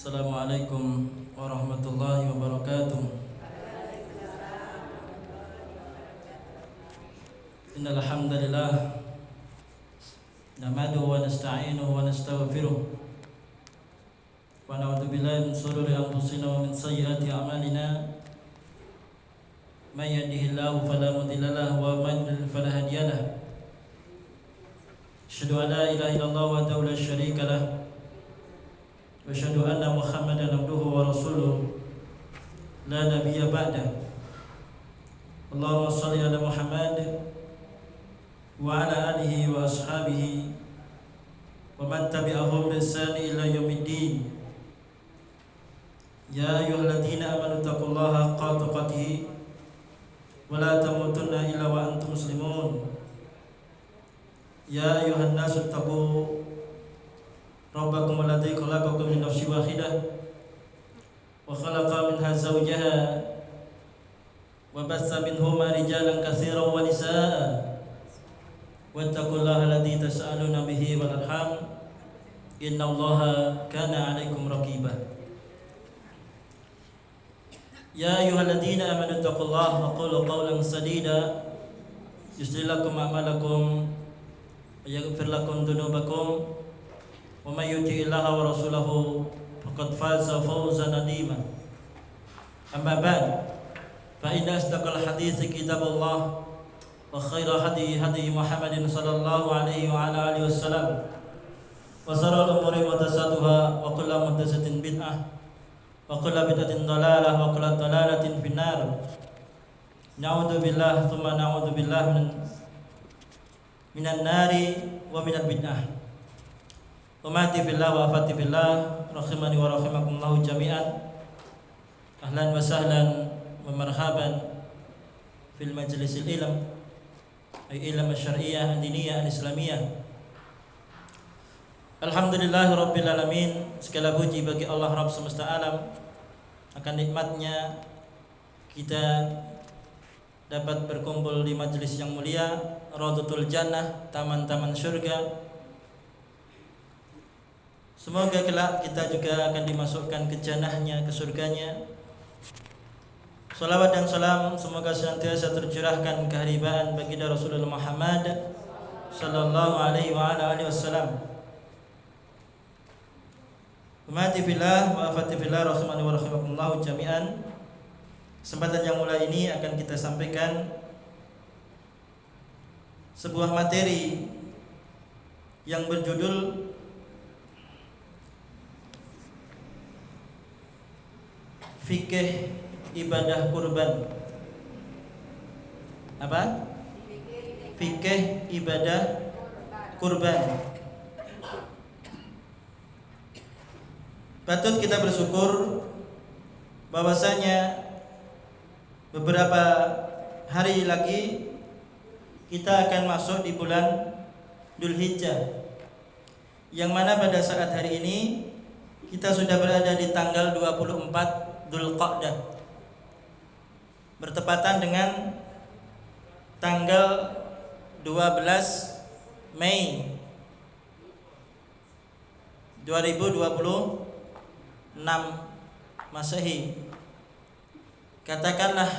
Assalamualaikum warahmatullahi wabarakatuh. Innal hamdalillah nahmaduhu wa nasta'inuhu wa nastaghfiruh wa na'udzu billahi min shururi anfusina wa min sayyiati a'malina. May yahdihillahu fala mudilla lahu wa may yudlil fala hadiya lahu. Asyhadu an la ilaha illallah wahdahu la syarika lahu wa asyhadu anna Muhammadan abduhu wa rasuluh la nabiyya ba'da. Allahumma shalli ala Muhammad wa ala alihi wa ashabihi wa man tabi'ahum bi ihsan ila yaumiddin. Ya ayyuhalladzina amanu taqullaha haqqa tuqatih wa la tamutunna illa wa antum muslimun. Ya ayyuhan nasu taqu rabbakum alladzi khalaqakum min nafsin wahidah wa khalaqa minha zawjaha wa bassa minhuma rijalan katsiran wa nisaa wattaqullaha alladzi tas'aluna bihi wal arham innallaha kana 'alaikum raqiba. Ya ayyuhalladzina amanu taqullaha wa qulu qawlan sadida yuslih lakum a'malakum wa yaghfir lakum dhunubakum wa may yuti'illaha wa rasulahu faqad faza fawzan 'azima. Amma ba'd, fa inna asdaqal hadithi kitabullah wa khairal hadi hadi Muhammadin sallallahu alaihi wa ala alihi wasallam wa sharral umuri muhdatsatuha wa kullu muhdatsatin bid'ah wa kullu bid'atin dhalalah wa kullu dhalalatin finnar. Na'udzu billahi tsumma na'udzu billahi minan nari wa minal bid'ah. Umati fillah wa afati fillah, rahimani wa rahimakumullahu jami'an. Ahlan wa sahlan wa marhaban fil majlisil ilm, ay ilm syar'iyyah, diniyah, islamiyah. Alhamdulillahi rabbil alamin. Segala puji bagi Allah Rabb semesta alam akan nikmatnya kita dapat berkumpul di majlis yang mulia, Raudhatul Jannah, taman-taman surga. Semoga kelak kita juga akan dimasukkan ke jannahnya, ke surganya. Salawat dan salam semoga senantiasa tercurahkan keharibaan baginda Rasulullah Muhammad sallallahu alaihi wa ala alihi wasallam. Umati fillah wa afati fillah, rahimani wa rahimakumullah jami'an. Kesempatan yang mulai ini akan kita sampaikan sebuah materi yang berjudul fikih ibadah kurban. Apa? Fikih ibadah kurban. Patut kita bersyukur bahwasanya beberapa hari lagi kita akan masuk di bulan Dzulhijjah, yang mana pada saat hari ini kita sudah berada di tanggal 24 Dzulqa'dah, bertepatan dengan tanggal 12 Mei 2026 Masehi. Katakanlah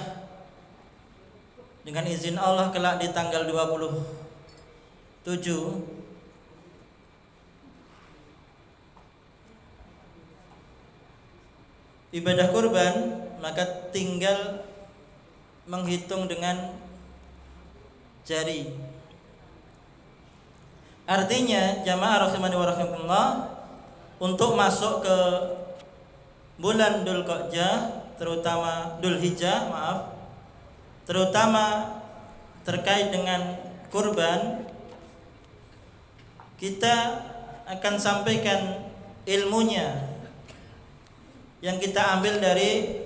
dengan izin Allah kelak di tanggal 27 ibadah kurban, maka tinggal menghitung dengan jari. Artinya jamaah rahimani wa rahimakumullah, untuk masuk ke bulan Dzulqa'dah, terutama Dzulhijjah, terutama terkait dengan kurban, kita akan sampaikan ilmunya yang kita ambil dari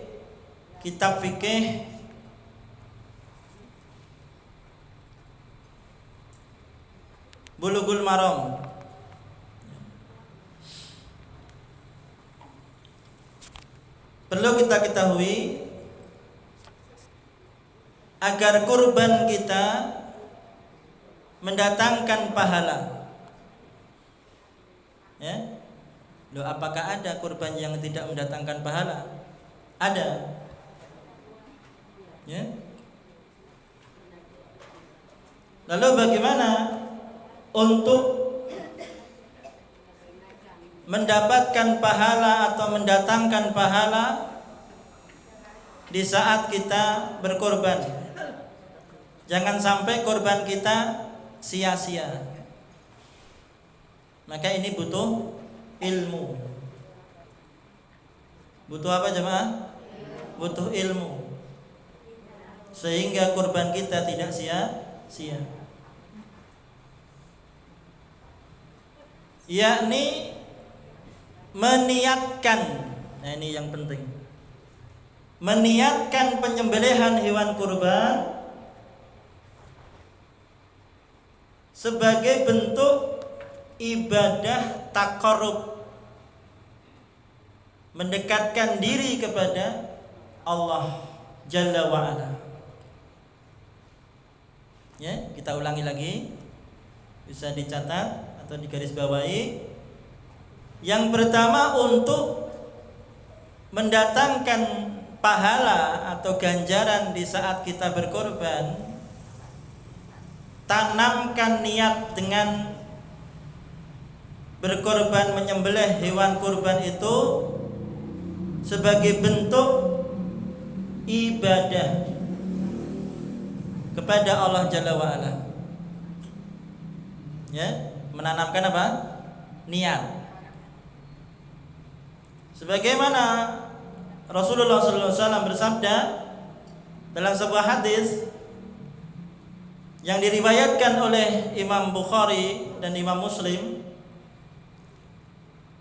kitab fikih Bulughul Maram. Perlu kita ketahui, agar kurban kita mendatangkan pahala, ya, Loh, apakah ada kurban yang tidak mendatangkan pahala? Ada. Ya. Lalu bagaimana untuk mendapatkan pahala atau mendatangkan pahala di saat kita berkorban? Jangan sampai korban kita sia-sia. Maka ini butuh ilmu. Butuh apa jemaah? Butuh ilmu. Sehingga korban kita tidak sia-sia. Yakni meniatkan. Nah, ini yang penting. Meniatkan penyembelihan hewan kurban sebagai bentuk ibadah taqarrub, mendekatkan diri kepada Allah Jalla wa'ala. Ya, kita ulangi lagi, bisa dicatat atau digarisbawahi. Yang pertama, untuk mendatangkan pahala atau ganjaran di saat kita berkorban, tanamkan niat dengan berkorban, menyembelih hewan kurban itu sebagai bentuk ibadah kepada Allah Jalla wa'ala. Ya, menanamkan apa? Niat. Sebagaimana Rasulullah SAW bersabda dalam sebuah hadis yang diriwayatkan oleh Imam Bukhari dan Imam Muslim,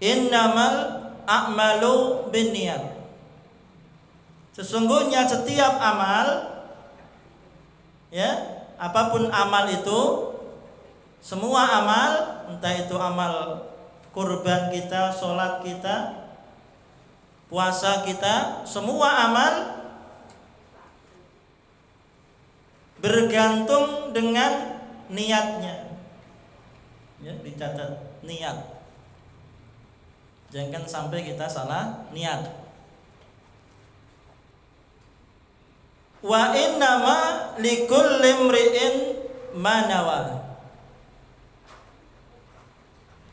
innamal a'malu binniyat. Sesungguhnya setiap amal, ya, apapun amal itu, semua amal, entah itu amal kurban kita, sholat kita, puasa kita, semua amal bergantung dengan niatnya. Ya, dicatat niat. Jangan sampai kita salah niat. Wa innama likulli imri'in ma nawa.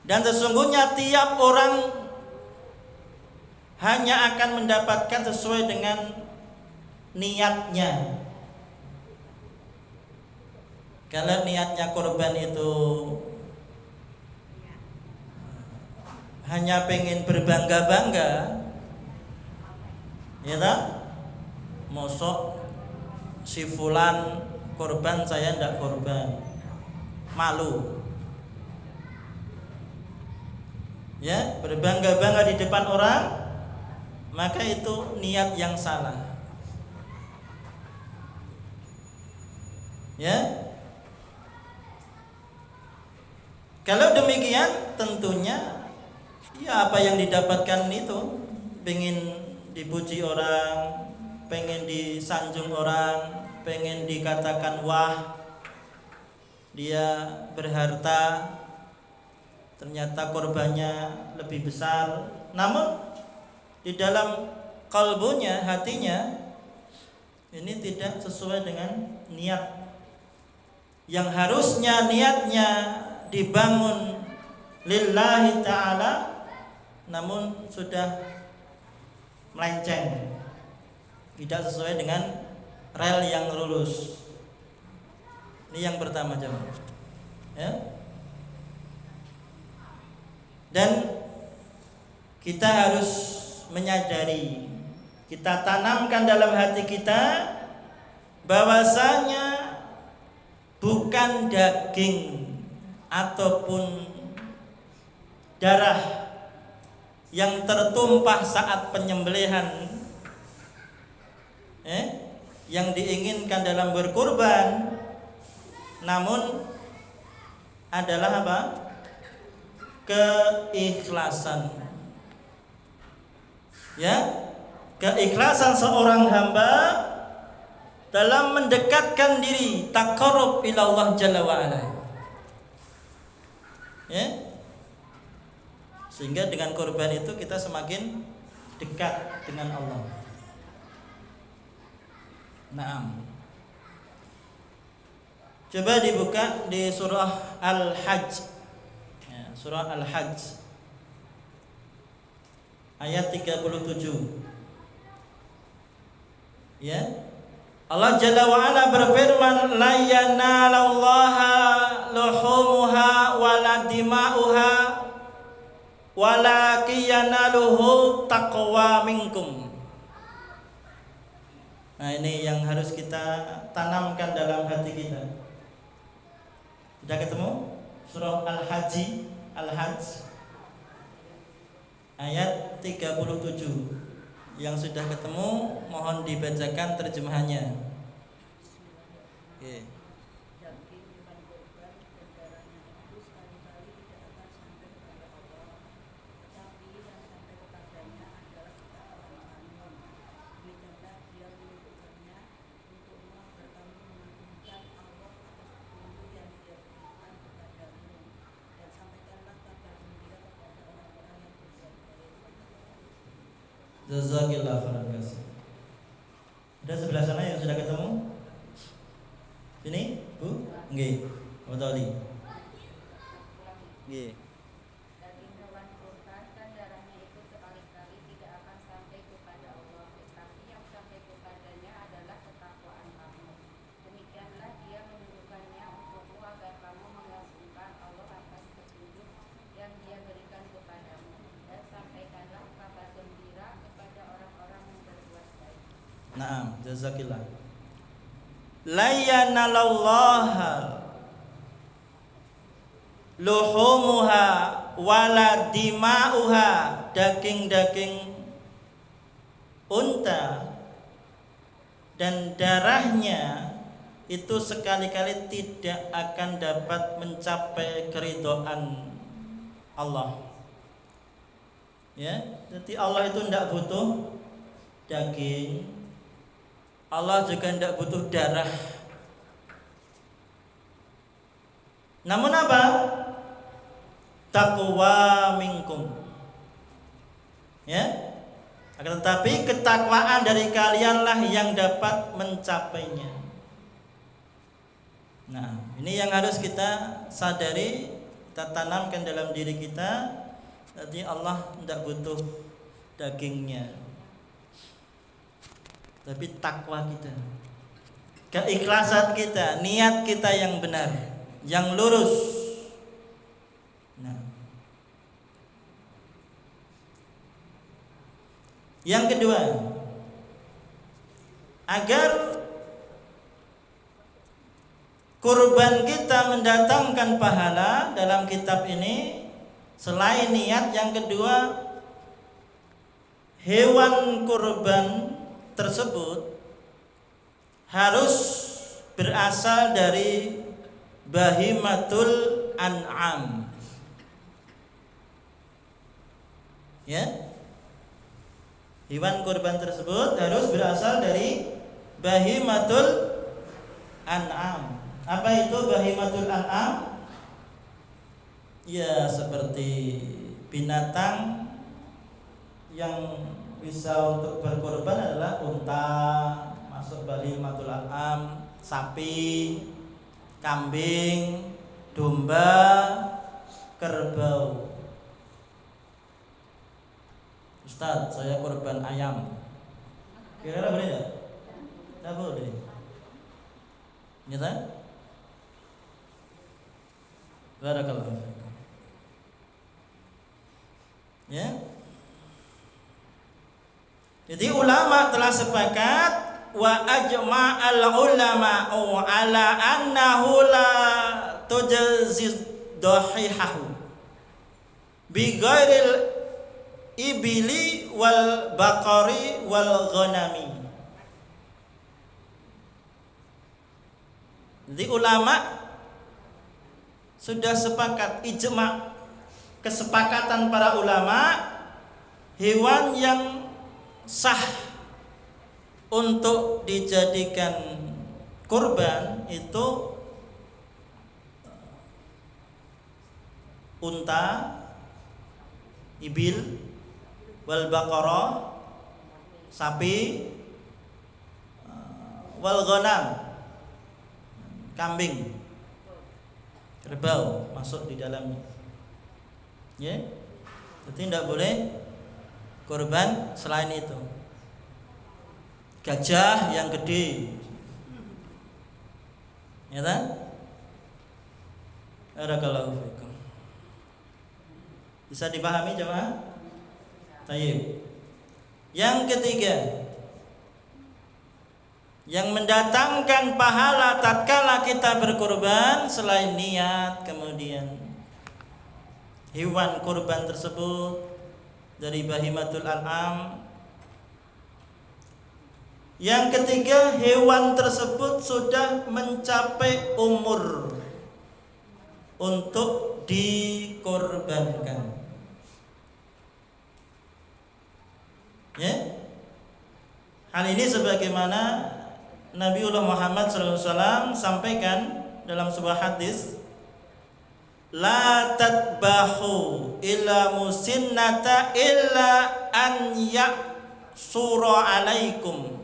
Dan sesungguhnya tiap orang hanya akan mendapatkan sesuai dengan niatnya. Kalau niatnya korban itu hanya pengen berbangga-bangga, ya tak? Mosok si fulan korban, saya ndak korban, malu. Ya, berbangga-bangga di depan orang, maka itu niat yang salah. Ya. Kalau demikian tentunya ya apa yang didapatkan itu, pengen dipuji orang, pengen disanjung orang, pengen dikatakan wah dia berharta, ternyata korbannya lebih besar. Namun di dalam kalbunya, hatinya ini tidak sesuai dengan niat yang harusnya niatnya dibangun lillahi ta'ala, namun sudah melenceng, tidak sesuai dengan rel yang lurus. Ini yang pertama jemaah. Ya. Dan kita harus menyadari, kita tanamkan dalam hati kita bahwasanya bukan daging ataupun darah yang tertumpah saat penyembelihan yang diinginkan dalam berkurban, namun adalah apa? Keikhlasan. Ya, keikhlasan seorang hamba dalam mendekatkan diri, taqarrub ila Allah Jalla wa ala. Ya. Sehingga dengan kurban itu kita semakin dekat dengan Allah. Naam. Coba dibuka di surah Al-Hajj. Ya, surah Al-Hajj ayat 37. Ya. Allah Jalla wa Ala berfirman, la yanalallaha luhumuha wala dima'uha walakin yanaluhu taqwa minkum. Nah, ini yang harus kita tanamkan dalam hati kita. Sudah ketemu? Surah Al-Hajj ayat 37. Yang sudah ketemu mohon dibacakan terjemahannya. Oke. Jazakillah khairan kasih. Ada sebelah sana yang sudah ketemu? Sini, Bu? Nggih. Apa tadi? Nggih. Daging hewan kurban dan darahnya itu sekali-kali tidak akan sampai kepada Allah, tetapi yang sampai kepadanya adalah ketakwaan kamu. Demikianlah Dia menunjukkannya untukmu agar kamu mengagungkan Allah atas petunjuk yang Dia berikan kepadamu, dan sampaikanlah kabar gembira kepada orang-orang yang berbuat baik. Naam, jazakillah. La yanalallaha luhumuha wala dima'uha, daging-daging unta dan darahnya itu sekali-kali tidak akan dapat mencapai keridhaan Allah. Ya, jadi Allah itu tidak butuh daging, Allah juga tidak butuh darah. Namun apa? Taqwa minkum. Ya. Akan tetapi ketakwaan dari kalianlah yang dapat mencapainya. Nah, ini yang harus kita sadari, kita tanamkan dalam diri kita. Jadi Allah tidak butuh dagingnya, tapi takwa kita, keikhlasan kita, niat kita yang benar, yang lurus. Nah, yang kedua, agar kurban kita mendatangkan pahala dalam kitab ini, selain niat, yang kedua, hewan kurban tersebut harus berasal dari bahimatul an'am. Ya, hewan kurban tersebut harus berasal dari bahimatul an'am. Apa itu bahimatul an'am? Ya, seperti binatang yang bisa untuk berkorban adalah unta, masuk bahimatul an'am, sapi, kambing, domba, kerbau. Ustaz, saya korban ayam. Kira-kira boleh tidak? Tidak boleh. Nyata? Barakallahu fiikum. Ya. Jadi ulama telah sepakat, wa ajma'al ulama'u ala annahu la tujazid dhahihahu bi ghairil ibili wal baqari wal ghanami. Jadi ulama sudah sepakat, ijma', kesepakatan para ulama, hewan yang sah untuk dijadikan kurban itu unta, ibil, wal baqarah, sapi, wal ghanam, kambing, kerbau masuk di dalamnya. Ya, jadi tidak boleh kurban selain itu. Gajah yang gede, ya kan? Barakallahu fikum. Bisa dipahami jemaah? Tayyib. Yang ketiga, yang mendatangkan pahala tatkala kita berkurban selain niat, kemudian hewan kurban tersebut dari bahimatul an'am. Yang ketiga, hewan tersebut sudah mencapai umur untuk dikorbankan. Ya, hal ini sebagaimana Nabiullah Muhammad SAW sampaikan dalam sebuah hadis, la tadbahu illa musinnata illa an ya'sura alaikum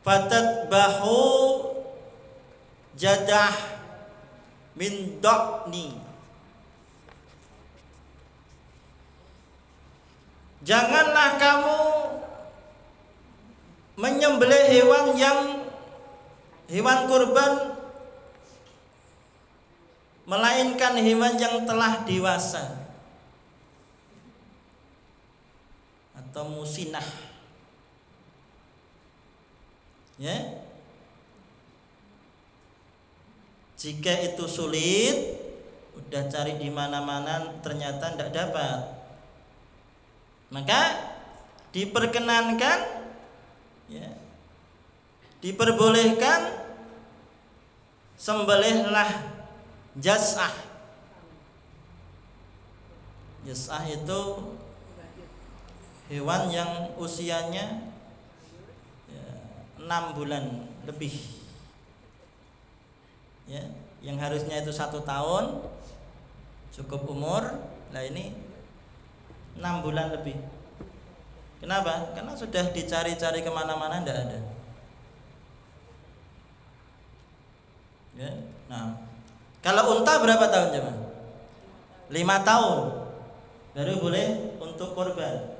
fatadbahu jadah min da'ni. Janganlah kamu menyembelih hewan kurban melainkan hewan yang telah dewasa atau musinah. Ya. Jika itu sulit, udah cari di mana-mana ternyata tidak dapat, maka diperkenankan, ya, diperbolehkan sembelihlah jas'ah. Jas'ah itu hewan yang usianya 6 bulan lebih, ya, yang harusnya itu 1 tahun cukup umur, lah ini 6 bulan lebih. Kenapa? Karena sudah dicari-cari kemana-mana tidak ada. Ya. Nah, kalau unta berapa tahun coba? 5 tahun baru boleh untuk korban.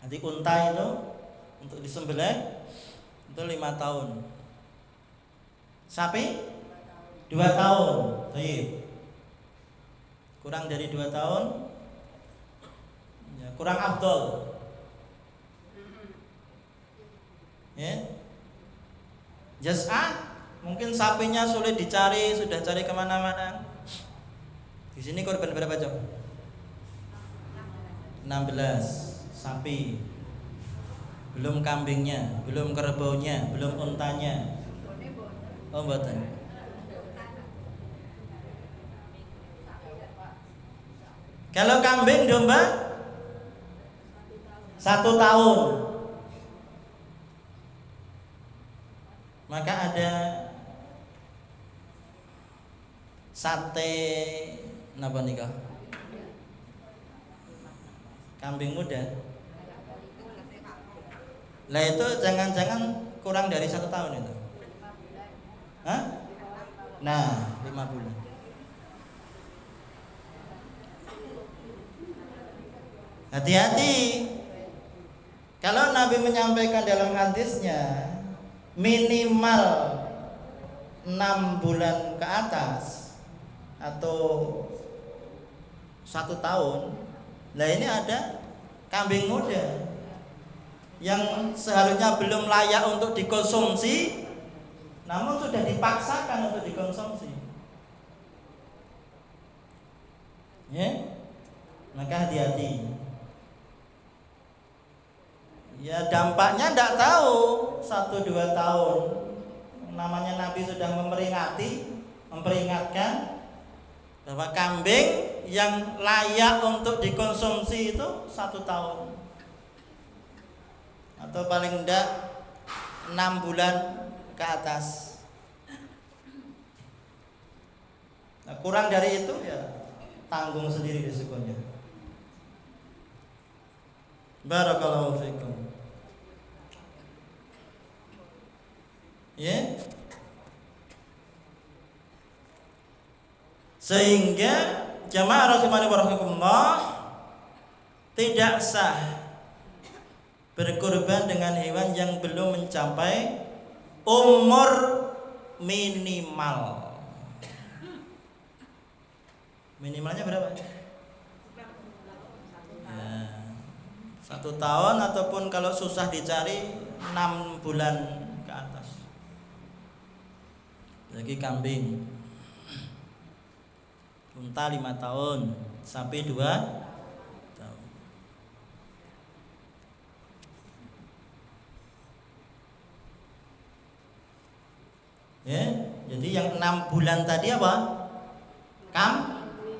Nanti unta itu untuk disembelih itu 5 tahun. Sapi 2 tahun. Baik. Kurang dari 2 tahun ya, kurang afdol. Ya. Jas'ah mungkin sapinya sulit dicari, sudah cari kemana-mana. Di sini korban berapa jam? 16 sapi. Belum kambingnya, belum kerbaunya, belum untanya. Oh, mboten. Kalau kambing domba 1 tahun. Maka ada sate napa nikah? Kambing muda. Lah itu jangan-jangan kurang dari 1 tahun itu. Hah? Nah, 5 bulan. Hati-hati. Kalau Nabi menyampaikan dalam hadisnya minimal 6 bulan ke atas atau 1 tahun, lah ini ada kambing muda yang seharusnya belum layak untuk dikonsumsi, namun sudah dipaksakan untuk dikonsumsi. Ya, maka hati-hati. Ya dampaknya tidak tahu 1-2 tahun. Namanya Nabi sudah memperingatkan bahwa kambing yang layak untuk dikonsumsi itu 1 tahun atau paling tidak 6 bulan ke atas. Nah, kurang dari itu ya tanggung sendiri risikonya. Barakallahu fikum. Ya. Sehingga jamaah rahimani wa rahimakumullah tidak sah berkorban dengan hewan yang belum mencapai umur minimal. Minimalnya berapa? Ya, 1 tahun ataupun kalau susah dicari 6 bulan ke atas. Lagi kambing, unta 5 tahun, sapi 2 tahun. Ya, jadi yang 6 bulan tadi apa?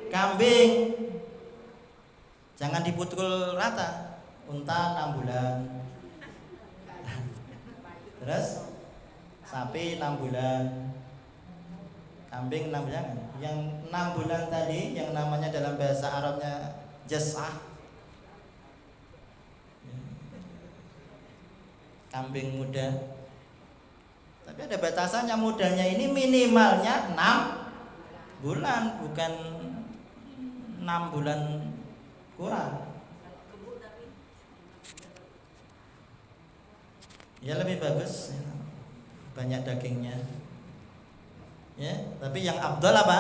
Kambing. Jangan dipukul rata. Unta 6 bulan. Terus sapi 6 bulan. Kambing 6 bulan. Yang 6 bulan tadi yang namanya dalam bahasa Arabnya jasah. Kambing muda. Tapi ada batasannya, mudanya ini minimalnya 6 bulan, bukan 6 bulan kurang. Ya lebih bagus, banyak dagingnya. Ya, tapi yang afdal apa?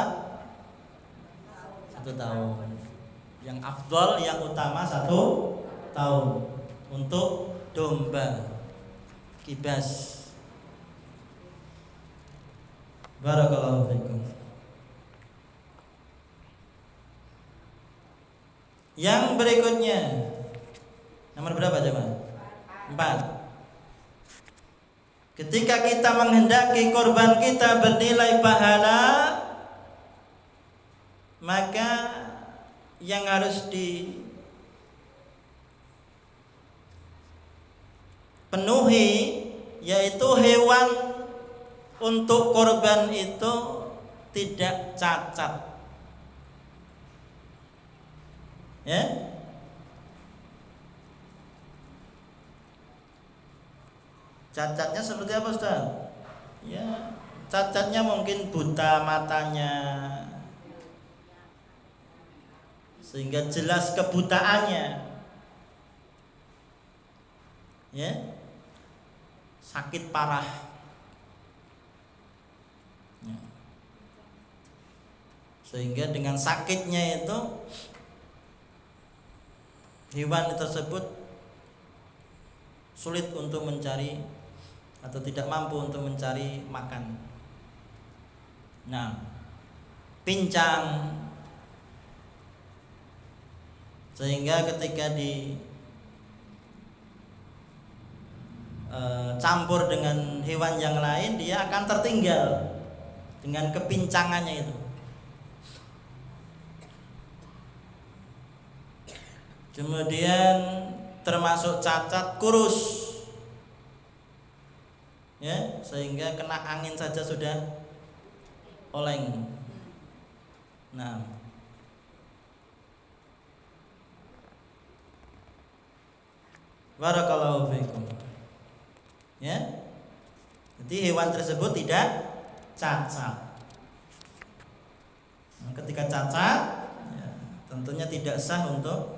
1 tahun. Yang afdal, yang utama 1 tahun untuk domba kibas. Barakallahu fikum. Yang berikutnya, nomor berapa jemaah? 4. Ketika kita menghendaki korban kita bernilai pahala, maka yang harus dipenuhi yaitu hewan untuk korban itu tidak cacat. Ya. Cacatnya seperti apa, Ustaz? Ya, cacatnya mungkin buta matanya, sehingga jelas kebutaannya. Ya. Sakit parah. Ya. Sehingga dengan sakitnya itu hewan tersebut sulit untuk mencari atau tidak mampu untuk mencari makan. Nah, pincang, sehingga ketika campur dengan hewan yang lain dia akan tertinggal dengan kepincangannya itu. Kemudian termasuk cacat kurus, ya, sehingga kena angin saja sudah oleng. Nah, barakallahu fikum. Ya, jadi hewan tersebut tidak cacat. Nah, ketika cacat, ya, tentunya tidak sah untuk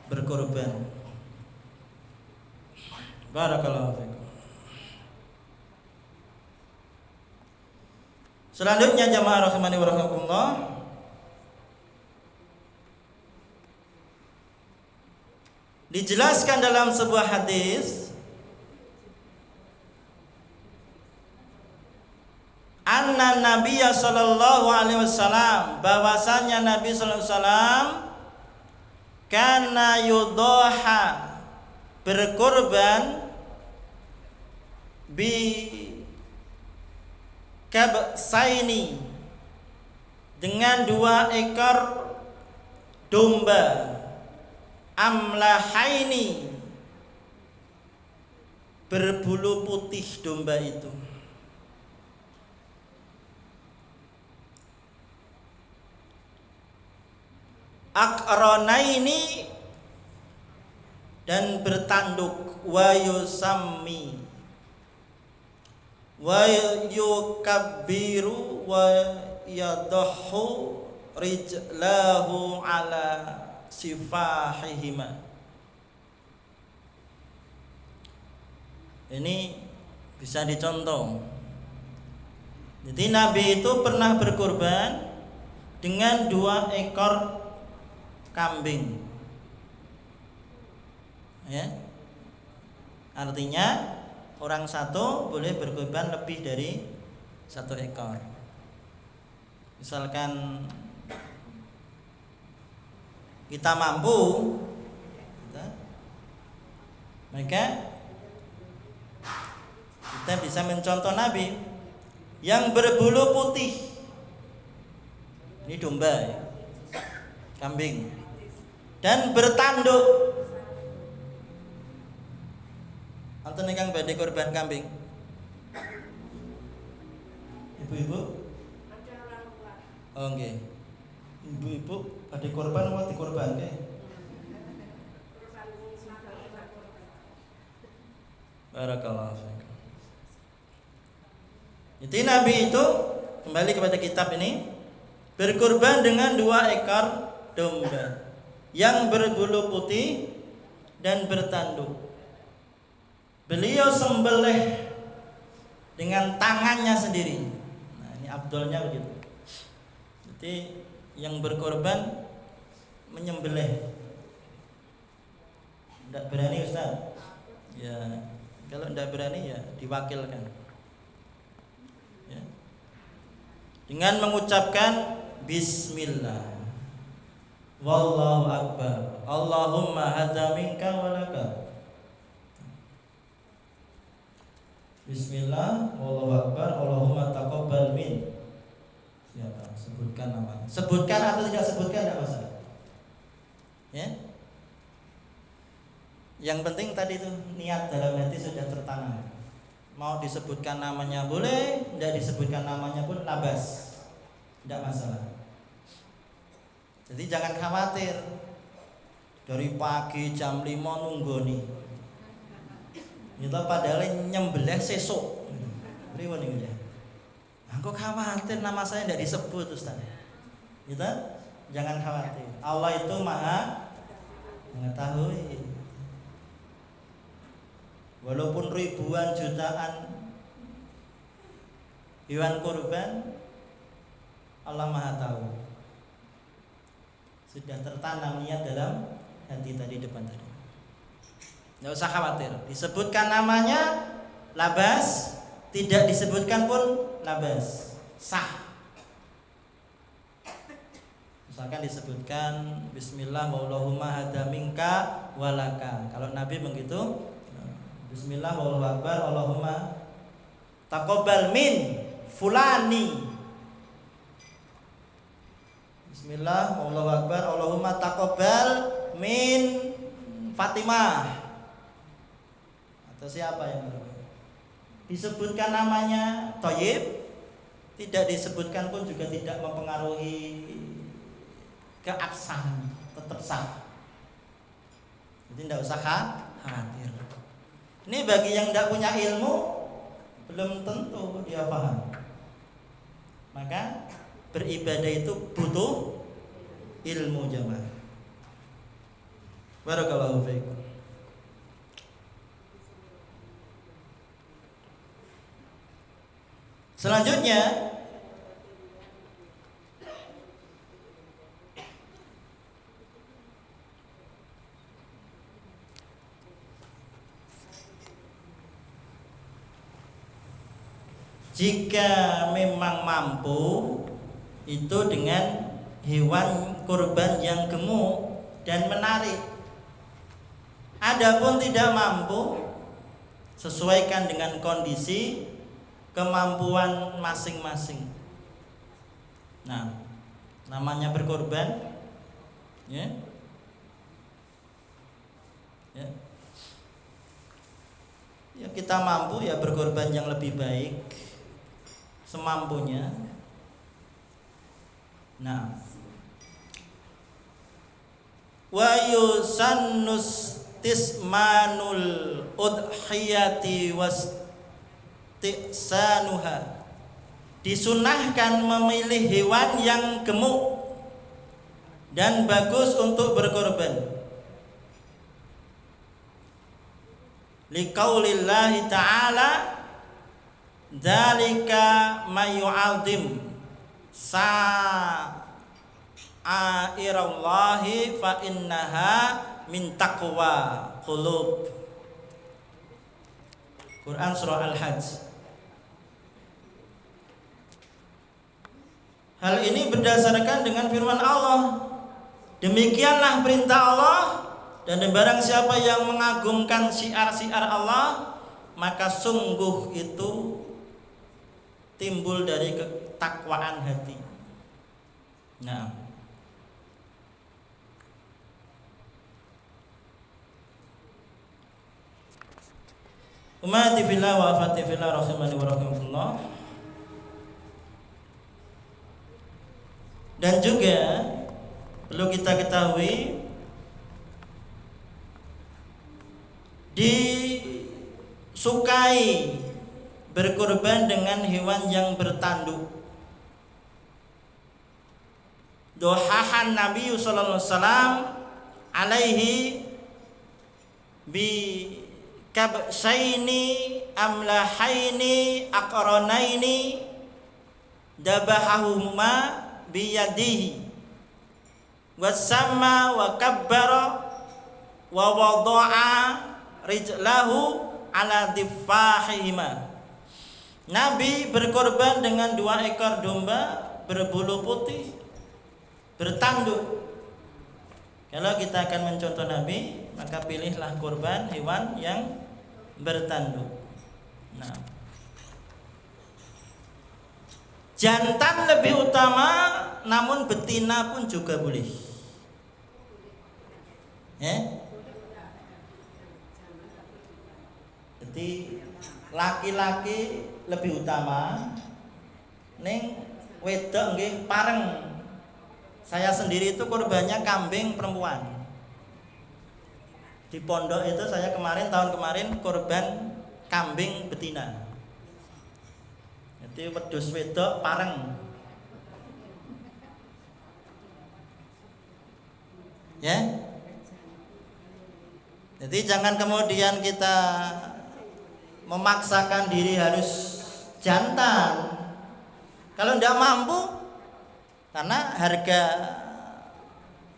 berkorban. Barakallahu fikum. Selanjutnya jamaah rahimani wa rahimakumullah, dijelaskan dalam sebuah hadis anna Nabiya sallallahu alaihi wasallam, bahwasanya Nabi sallallahu alaihi wasallam kana yudoha, berkorban bi kabsaini, dengan 2 ekor domba, amlahaini, berbulu putih domba itu. aqranaini dan bertanduk, wa yusammi wa yukabbiru wa yadahhu rijlahu ala sifahihima. Ini bisa dicontoh. Jadi Nabi itu pernah berkorban dengan 2 ekor kambing. Ya. Artinya orang satu boleh berkorban lebih dari 1 ekor. Misalkan kita mampu, maka kita bisa mencontoh Nabi yang berbulu putih. Ini domba ya, kambing, dan bertanduk. Anten ingkang badhe korban kambing. Ibu-ibu? Oh nggih. Ibu-ibu badhe korban apa dikorbanke? Barakallahu fiikum. Jadi Nabi itu kembali kepada kitab ini berkorban dengan 2 ekor domba yang berbulu putih dan bertanduk. Beliau sembelih dengan tangannya sendiri. Nah, ini afdolnya begitu. Jadi yang berkorban menyembelih. Tidak berani Ustaz? Ya, kalau tidak berani ya diwakilkan. Ya. Dengan mengucapkan bismillah. Wallahu akbar. Allahumma hadza minka wa laka. Bismillah, wallahu akbar, Allahumma taqabbal min. Siapa? Sebutkan namanya. Sebutkan atau tidak sebutkan tidak masalah. Ya. Yang penting tadi itu niat dalam hati sudah tertanam. Mau disebutkan namanya boleh, tidak disebutkan namanya pun labas. Tidak masalah. Jadi jangan khawatir. Dari pagi jam 5 nunggu nih. Kita padahal nyembelih sesuk. Pripun niku ya? Kok khawatir nama saya tidak disebut Ustaz. Kita jangan khawatir. Allah itu Maha mengetahui. Walaupun ribuan jutaan hewan kurban, Allah Maha tahu. Sudah tertanam niat dalam hati tadi depan tadi. Tidak usah khawatir. Disebutkan namanya labas, tidak disebutkan pun labas, sah. Misalkan disebutkan bismillah Allahumma hadza minka walaka. Kalau Nabi begitu, bismillah wallahu akbar Allahumma taqabbal min fulani. Bismillah wallahu akbar Allahumma taqabbal min Fatimah. Atau siapa yang disebutkan namanya thayyib, tidak disebutkan pun juga tidak mempengaruhi keabsahan, tetap sah. Jadi tidak usah khawatir. Ini bagi yang tidak punya ilmu belum tentu dia paham. Maka beribadah itu butuh ilmu jamaah. Barakallahu fiikum. Selanjutnya jika memang mampu itu dengan hewan kurban yang gemuk dan menarik. Adapun tidak mampu, sesuaikan dengan kondisi kemampuan masing-masing. Nah, namanya berkorban, ya, ya. Ya kita mampu ya berkorban yang lebih baik semampunya. Nah, wa yusannus tismanul udhiyati wastisanuha. Disunahkan memilih hewan yang gemuk dan bagus untuk berkorban. Liqaulillahi ta'ala dzalika may yu'adzim sa'airallahi fa innaha min taqwa qulub. Quran surah Al-Hajj. Hal ini berdasarkan dengan firman Allah. Demikianlah perintah Allah, dan barang siapa yang mengagungkan syiar-syiar Allah, maka sungguh itu timbul dari ketakwaan hati. Nah, ummati fillah wa afati fillah rahimani wa rahimakumullah. Dan juga perlu kita ketahui, disukai berkorban dengan hewan yang bertanduk. Dohahan Nabi sallallahu alaihi wasallam alaihi bi kabsaini amlahaini aqranaini dabahahuma biyadihi wasamma wa kabbara wa wada'a rijlahu ala diffahihima. Nabi berkorban dengan 2 ekor domba berbulu putih bertanduk. Kalau kita akan mencontoh Nabi, maka pilihlah korban hewan yang bertanduk. Nah, jantan lebih utama, namun betina pun juga boleh. Jadi laki-laki lebih utama, ning wedok nggih pareng. Saya sendiri itu korbannya kambing perempuan. Di pondok itu saya tahun kemarin korban kambing betina. Jadi wedhus wedok pareng. Ya. Jadi jangan kemudian kita memaksakan diri harus jantan kalau tidak mampu, karena harga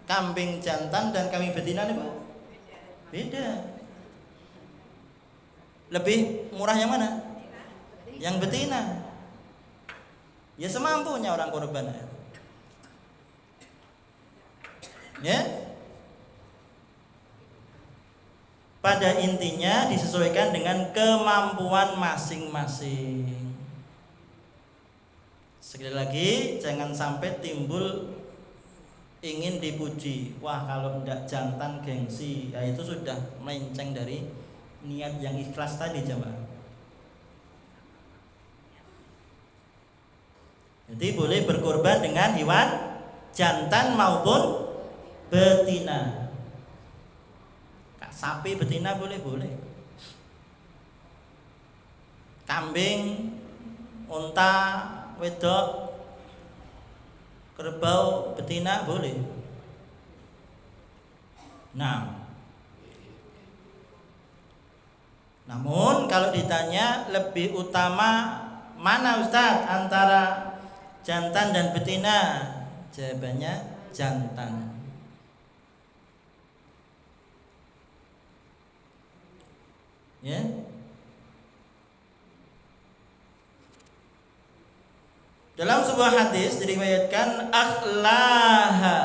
kambing jantan dan kambing betina itu beda. Lebih murah yang mana? Yang betina. Ya semampunya orang korban. Ya. Pada intinya disesuaikan dengan kemampuan masing-masing. Sekali lagi, jangan sampai timbul ingin dipuji. Wah, kalau tidak jantan gengsi, ya itu sudah melenceng dari niat yang ikhlas tadi, jemaah. Jadi boleh berkorban dengan hewan jantan maupun betina. Sapi betina boleh. Kambing, unta, wedok, kerbau betina boleh. Nah, namun kalau ditanya lebih utama mana Ustaz antara jantan dan betina, jawabannya jantan. Ya. Dalam sebuah hadis diriwayatkan akhlaha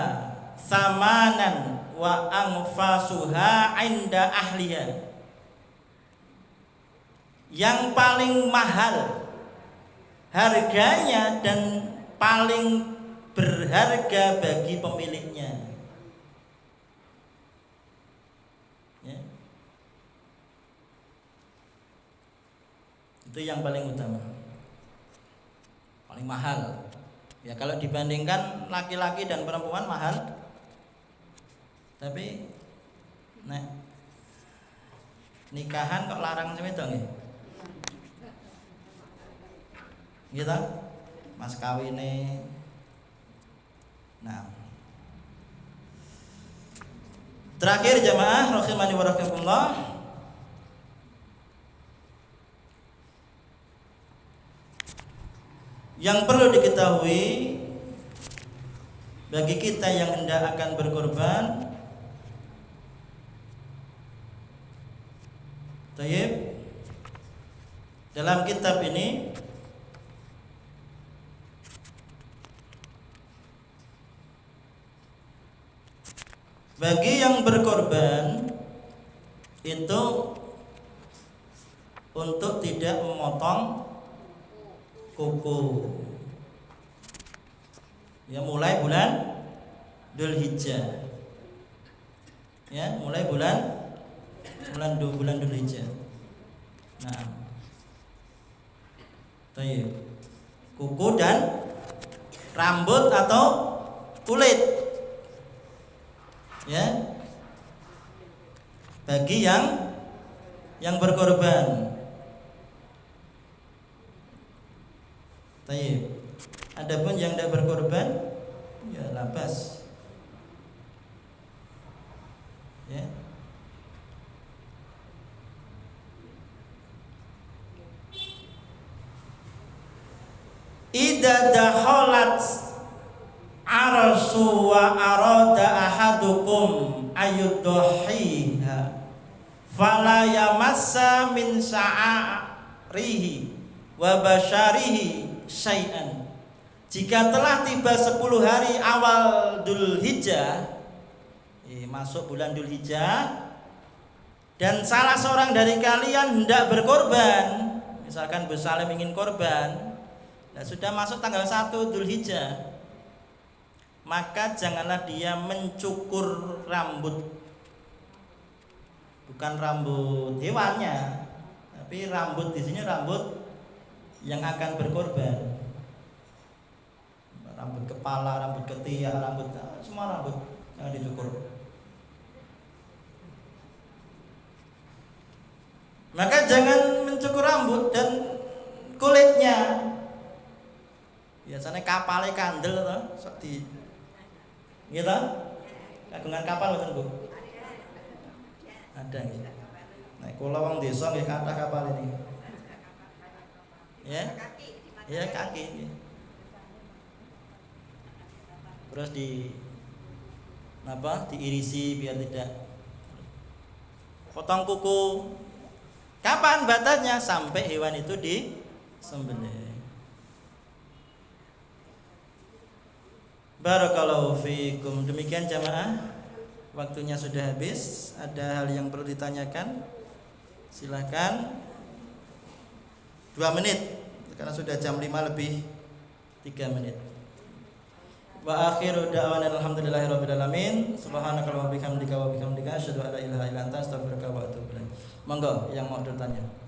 samanan wa anfasuha inda ahliha. Yang paling mahal harganya dan paling berharga bagi pemiliknya. Ya. Itu yang paling utama, paling mahal. Ya kalau dibandingkan laki-laki dan perempuan mahal, Tapi nek nikahan kok larang sing wedok nggih. Nggih ta? Mas kawine. Nah. Terakhir jamaah rahimani wa rahimakumullah. Yang perlu diketahui bagi kita yang hendak akan berkorban, Tayyib, dalam kitab ini bagi yang berkorban itu untuk tidak memotong kuku. Ya, mulai bulan Dzulhijjah. Ya, mulai bulan Dzulhijjah. Nah. Tayyib. Kuku dan rambut atau kulit. Ya. Bagi yang berkorban. Tayyib. Adapun yang tidak berkorban, ya labas. Ya. Idza dakhalat arsu wa arada ahadukum ayudhiha fala yamassa min sa'arihi wa basyarihi syai'an. Jika telah tiba 10 hari awal Dzulhijjah, masuk bulan Dzulhijjah, dan salah seorang dari kalian hendak berkorban, misalkan Busalim ingin korban, nah sudah masuk tanggal 1 Dzulhijjah, maka janganlah dia mencukur rambut, bukan rambut hewannya, tapi rambut di sini rambut yang akan berkorban. Rambut kepala, rambut ketiak, rambut semua rambut yang dicukur. Maka jangan mencukur rambut dan kulitnya. Biasanya kapalnya kandel toh, sok di gitu. Kagungan kapal mboten, Bu? Ada nggih. Nek kula wong desa nggih kathah kapal ini. Ya? Ya kaki. Terus diirisi biar tidak potong kuku. Kapan batasnya? Sampai hewan itu disembelih. Barakallahu fiikum. Demikian jamaah, waktunya sudah habis. Ada hal yang perlu ditanyakan? Silakan. 2 menit karena sudah jam 5 lebih 3 menit. Wa akhiru da'wana alhamdulillahirabbil alamin. Subhanakallahumma wa bihamdika asyhadu an la ilaha illa anta astaghfiruka wa atubu ilaik. Monggo yang mau bertanya.